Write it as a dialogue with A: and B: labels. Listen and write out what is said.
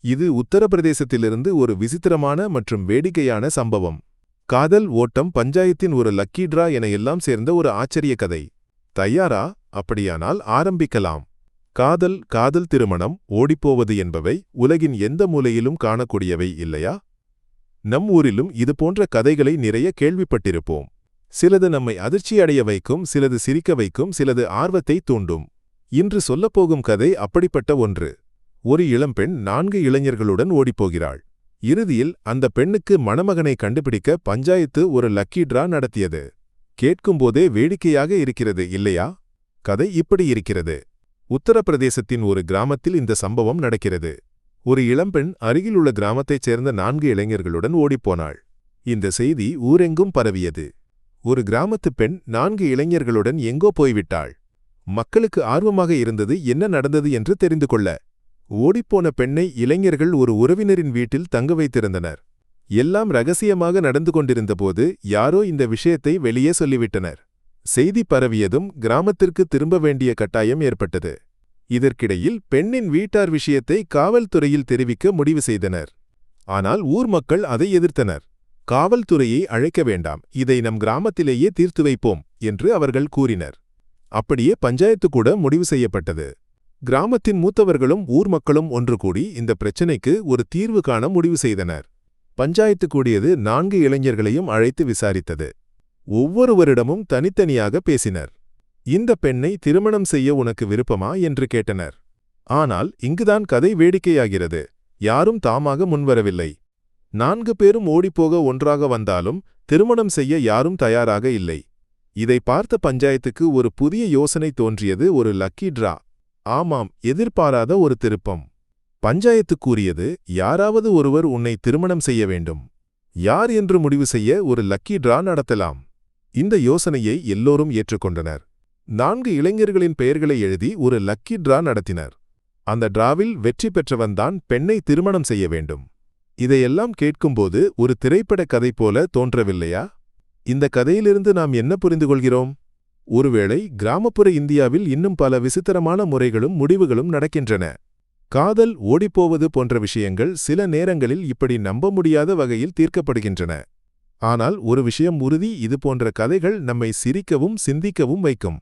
A: இது உத்தரப்பிரதேசத்திலிருந்து ஒரு விசித்திரமான மற்றும் வேடிக்கையான சம்பவம். காதல் ஓட்டம் பஞ்சாயத்தின் ஒரு லக்கி டிரா என எல்லாம் சேர்ந்த ஒரு ஆச்சரிய கதை. தயாரா? அப்படியானால் ஆரம்பிக்கலாம். காதல் திருமணம், ஓடிப்போவது என்பவை உலகின் எந்த மூலையிலும் காணக்கூடியவை இல்லையா? நம் ஊரிலும் இதுபோன்ற கதைகளை நிறைய கேள்விப்பட்டிருப்போம். சிலது நம்மை அதிர்ச்சியடைய வைக்கும், சிலது சிரிக்க வைக்கும், சிலது ஆர்வத்தை தூண்டும். இன்று சொல்லப்போகும் கதை அப்படிப்பட்ட ஒன்று. ஒரு இளம்பெண் 4 இளைஞர்களுடன் ஓடிப்போகிறாள். இறுதியில் அந்த பெண்ணுக்கு மணமகனை கண்டுபிடிக்க பஞ்சாயத்து ஒரு லக்கி டிரா நடத்தியது. கேட்கும்போதே வேடிக்கையாக இருக்கிறது இல்லையா? கதை இப்படி இருக்கிறது. உத்தரப்பிரதேசத்தின் ஒரு கிராமத்தில் இந்த சம்பவம் நடக்கிறது. ஒரு இளம்பெண் அருகிலுள்ள கிராமத்தைச் சேர்ந்த 4 இளைஞர்களுடன் ஓடிப்போனாள். இந்த செய்தி ஊரெங்கும் பரவியது. ஒரு கிராமத்து பெண் 4 இளைஞர்களுடன் எங்கோ போய்விட்டாள். மக்களுக்கு ஆர்வமாக இருந்தது என்ன நடந்தது என்று தெரிந்து கொள்ள. ஓடிப்போன பெண்ணை இளைஞர்கள் ஒரு உறவினரின் வீட்டில் தங்க வைத்திருந்தனர். எல்லாம் ரகசியமாக நடந்து கொண்டிருந்தபோது யாரோ இந்த விஷயத்தை வெளியே சொல்லிவிட்டனர். செய்தி பரவியதும் கிராமத்திற்கு திரும்ப வேண்டிய கட்டாயம் ஏற்பட்டது. இதற்கிடையில் பெண்ணின் வீட்டார் விஷயத்தை காவல்துறையில் தெரிவிக்க முடிவு செய்தனர். ஆனால் ஊர் மக்கள் அதை எதிர்த்தனர். காவல்துறையை அழைக்க வேண்டாம், இதை நம் கிராமத்திலேயே தீர்த்து வைப்போம் என்று அவர்கள் கூறினர். அப்படியே பஞ்சாயத்து கூட முடிவு செய்யப்பட்டது. கிராமத்தின் மூத்தவர்களும் ஊர் மக்களும் ஒன்று கூடி இந்த பிரச்சினைக்கு ஒரு தீர்வு காண முடிவு செய்தனர். பஞ்சாயத்து கூடியது 4 இளைஞர்களையும் அழைத்து விசாரித்தது. ஒவ்வொருவரிடமும் தனித்தனியாக பேசினர். இந்த பெண்ணை திருமணம் செய்ய உனக்கு விருப்பமா என்று கேட்டனர். ஆனால் இங்குதான் கதை வேடிக்கையாகிறது. யாரும் தாமாக முன்வரவில்லை. 4 பேரும் ஓடிப்போக ஒன்றாக வந்தாலும் திருமணம் செய்ய யாரும் தயாராக இல்லை. இதை பார்த்த பஞ்சாயத்துக்கு ஒரு புதிய யோசனை தோன்றியது, ஒரு லக்கி டிரா. ஆமாம், எதிர்பாராத ஒரு திருப்பம். பஞ்சாயத்து கூறியது, யாராவது ஒருவர் உன்னை திருமணம் செய்ய வேண்டும். யார் என்று முடிவு செய்ய ஒரு லக்கி டிரா நடத்தலாம். இந்த யோசனையை எல்லோரும் ஏற்றுக்கொண்டனர். 4 இளைஞர்களின் பெயர்களை எழுதி ஒரு லக்கி டிரா நடத்தினர். அந்த டிராவில் வெற்றி பெற்றவன்தான் பெண்ணை திருமணம் செய்ய வேண்டும். இதையெல்லாம் கேட்கும்போது ஒரு திரைப்பட கதை போல தோன்றவில்லையா? இந்த கதையிலிருந்து நாம் என்ன புரிந்து கொள்கிறோம்? ஒருவேளை கிராமப்புற இந்தியாவில் இன்னும் பல விசித்திரமான முறைகளும் முடிவுகளும் நடக்கின்றன. காதல், ஓடிப்போவது போன்ற விஷயங்கள் சில நேரங்களில் இப்படி நம்ப முடியாத வகையில் தீர்க்கப்படுகின்றன. ஆனால் ஒரு விஷயம் உறுதி, இது போன்ற கதைகள் நம்மை சிரிக்கவும் சிந்திக்கவும் வைக்கும்.